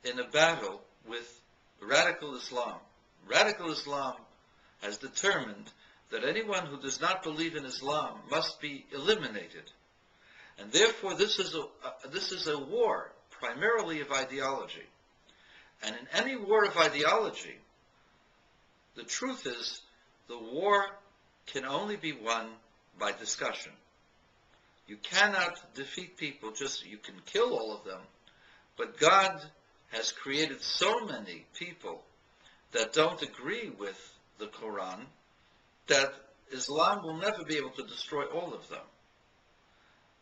in a battle with radical Islam. Radical Islam has determined that anyone who does not believe in Islam must be eliminated. And therefore this is a war primarily of ideology. And in any war of ideology, the truth is the war can only be won by discussion. You cannot defeat people, you can kill all of them, but God has created so many people that don't agree with the Quran that Islam will never be able to destroy all of them.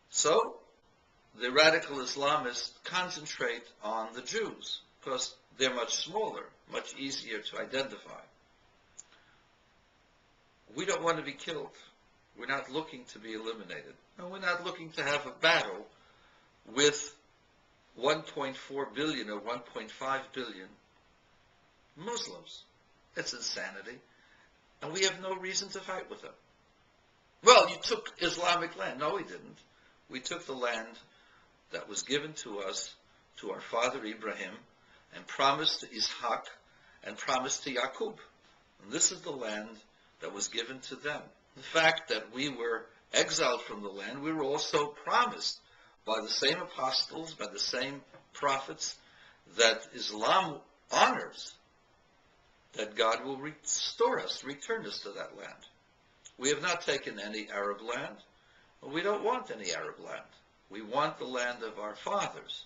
So the radical Islamists concentrate on the Jews because they're much smaller, much easier to identify. We don't want to be killed. We're not looking to be eliminated. And we're not looking to have a battle with 1.4 billion or 1.5 billion Muslims. It's insanity. And we have no reason to fight with them. Well, you took Islamic land. No, we didn't. We took the land that was given to us, to our father Ibrahim, and promised to Ishaq, and promised to Yaqub. And this is the land that was given to them. The fact that we were exiled from the land, we were also promised by the same apostles, by the same prophets, that Islam honors, that God will restore us, return us to that land. We have not taken any Arab land. We don't want any Arab land. We want the land of our fathers,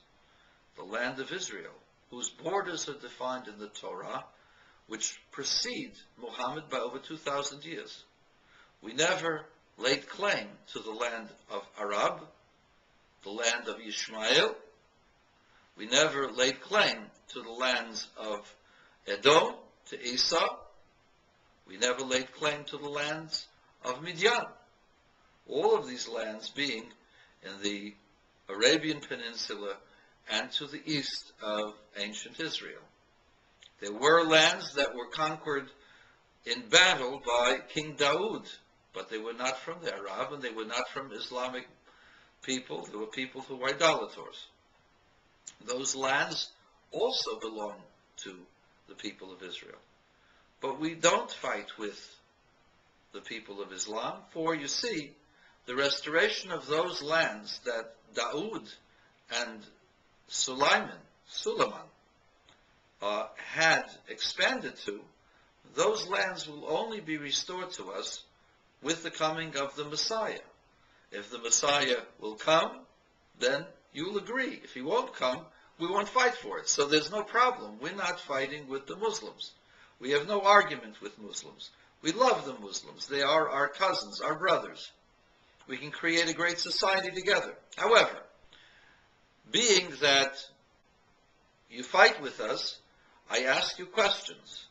the land of Israel, whose borders are defined in the Torah, which precede Muhammad by over 2,000 years. We never laid claim to the land of Arab, the land of Ishmael. We never laid claim to the lands of Edom, to Esau. We never laid claim to the lands of Midian. All of these lands being in the Arabian Peninsula and to the east of ancient Israel. There were lands that were conquered in battle by King Dawood, but they were not from the Arab and they were not from Islamic people. They were people who were idolaters. Those lands also belong to the people of Israel. But we don't fight with the people of Islam, for you see, the restoration of those lands that Dawood and Suleiman had expanded to, those lands will only be restored to us with the coming of the Messiah. If the Messiah will come, then you'll agree. If he won't come, we won't fight for it. So there's no problem. We're not fighting with the Muslims. We have no argument with Muslims. We love the Muslims. They are our cousins, our brothers. We can create a great society together. However, being that you fight with us, I ask you questions.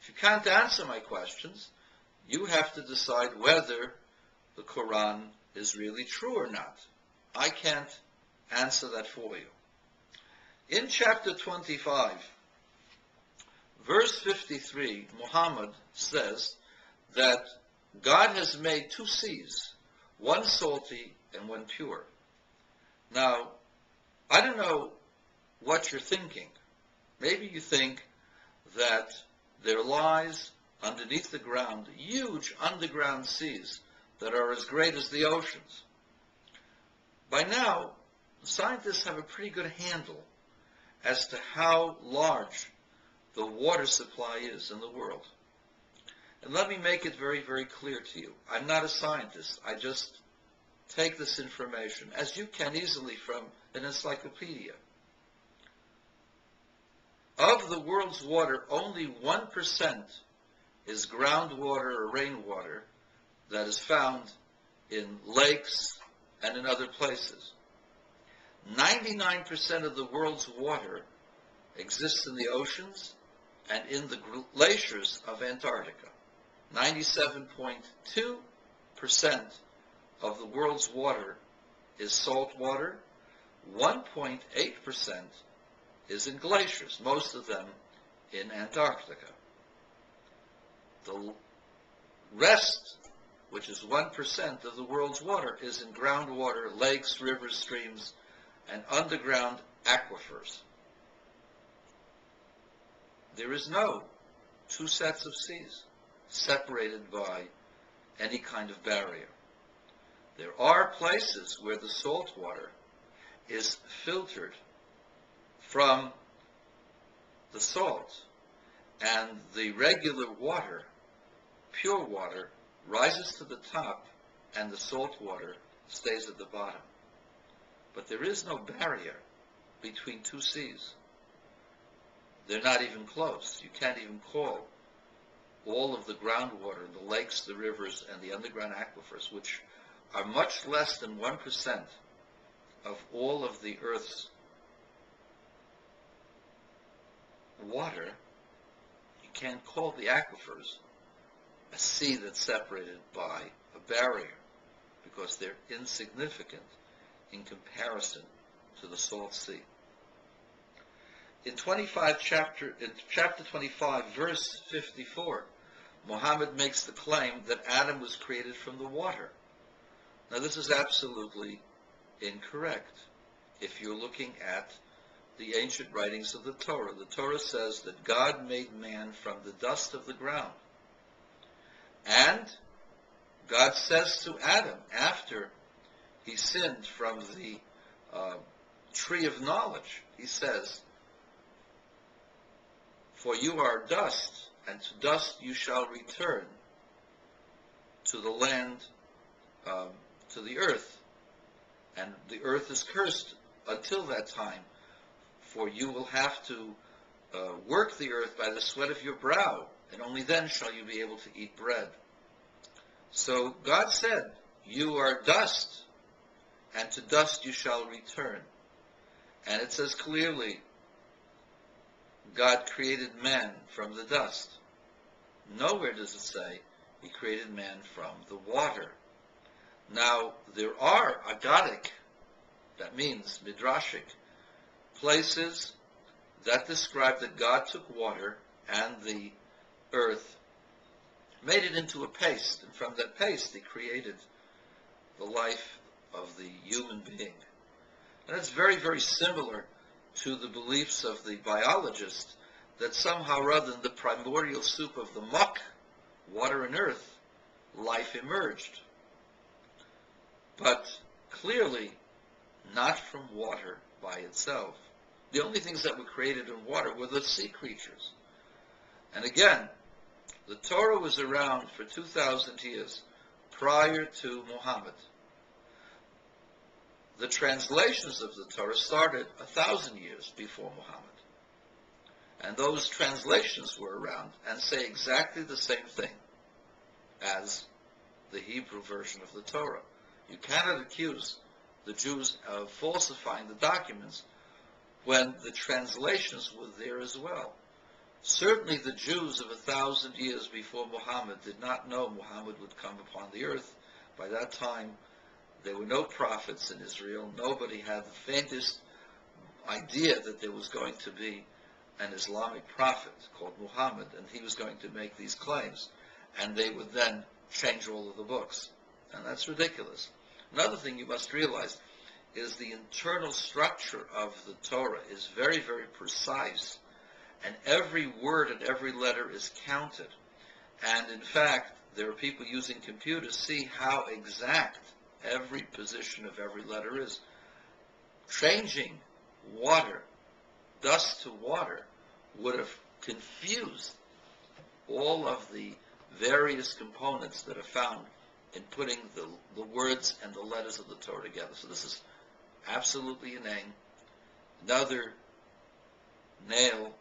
If you can't answer my questions, you have to decide whether the Quran is really true or not. I can't answer that for you. In chapter 25, verse 53, Muhammad says that God has made two seas, one salty and one pure. Now, I don't know what you're thinking. Maybe you think that there lies underneath the ground huge underground seas that are as great as the oceans. By now, scientists have a pretty good handle as to how large the water supply is in the world. And let me make it very, very clear to you. I'm not a scientist. I just take this information, as you can easily from an encyclopedia. Of the world's water, only 1% is groundwater or rainwater that is found in lakes and in other places. 99% of the world's water exists in the oceans and in the glaciers of Antarctica. 97.2% of the world's water is salt water. 1.8% is in glaciers, most of them in Antarctica. The rest, which is 1% of the world's water, is in groundwater, lakes, rivers, streams, and underground aquifers. there is no two sets of seas separated by any kind of barrier. There are places where the salt water is filtered from the salt, and the regular water, pure water, rises to the top, and the salt water stays at the bottom. But there is no barrier between two seas. They're not even close. You can't even call all of the groundwater, the lakes, the rivers, and the underground aquifers, which are much less than 1% of all of the Earth's water. You can't call the aquifers a sea that's separated by a barrier, because they're insignificant in comparison to the salt sea. In chapter 25, verse 54, Muhammad makes the claim that Adam was created from the water. Now, this is absolutely incorrect. If you're looking at the ancient writings of the Torah says that God made man from the dust of the ground. And God says to Adam, after he sinned from the tree of knowledge, he says, "For you are dust, and to dust you shall return, to the land, to the earth. And the earth is cursed until that time, for you will have to work the earth by the sweat of your brow, and only then shall you be able to eat bread." So God said, you are dust, and to dust you shall return. And it says clearly, God created man from the dust. Nowhere does it say he created man from the water. Now, there are agadic, that means midrashic, places that describe that God took water and the earth, made it into a paste, and from that paste he created the life of the human being. And it's very, very similar to the beliefs of the biologists that somehow, rather than the primordial soup of the muck, water and earth, life emerged. But clearly not from water by itself. The only things that were created in water were the sea creatures. And again, the Torah was around for 2,000 years prior to Muhammad. The translations of the Torah started 1,000 years before Muhammad. And those translations were around and say exactly the same thing as the Hebrew version of the Torah. You cannot accuse the Jews of falsifying the documents when the translations were there as well. Certainly the Jews of 1,000 years before Muhammad did not know Muhammad would come upon the earth. By that time, there were no prophets in Israel. Nobody had the faintest idea that there was going to be an Islamic prophet called Muhammad, and he was going to make these claims, and they would then change all of the books. And that's ridiculous. Another thing you must realize is the internal structure of the Torah is very, very precise, and every word and every letter is counted. And in fact, there are people using computers see how exact every position of every letter is. Changing water, dust to water, would have confused all of the various components that are found in putting the words and the letters of the Torah together. So this is absolutely inane. Another nail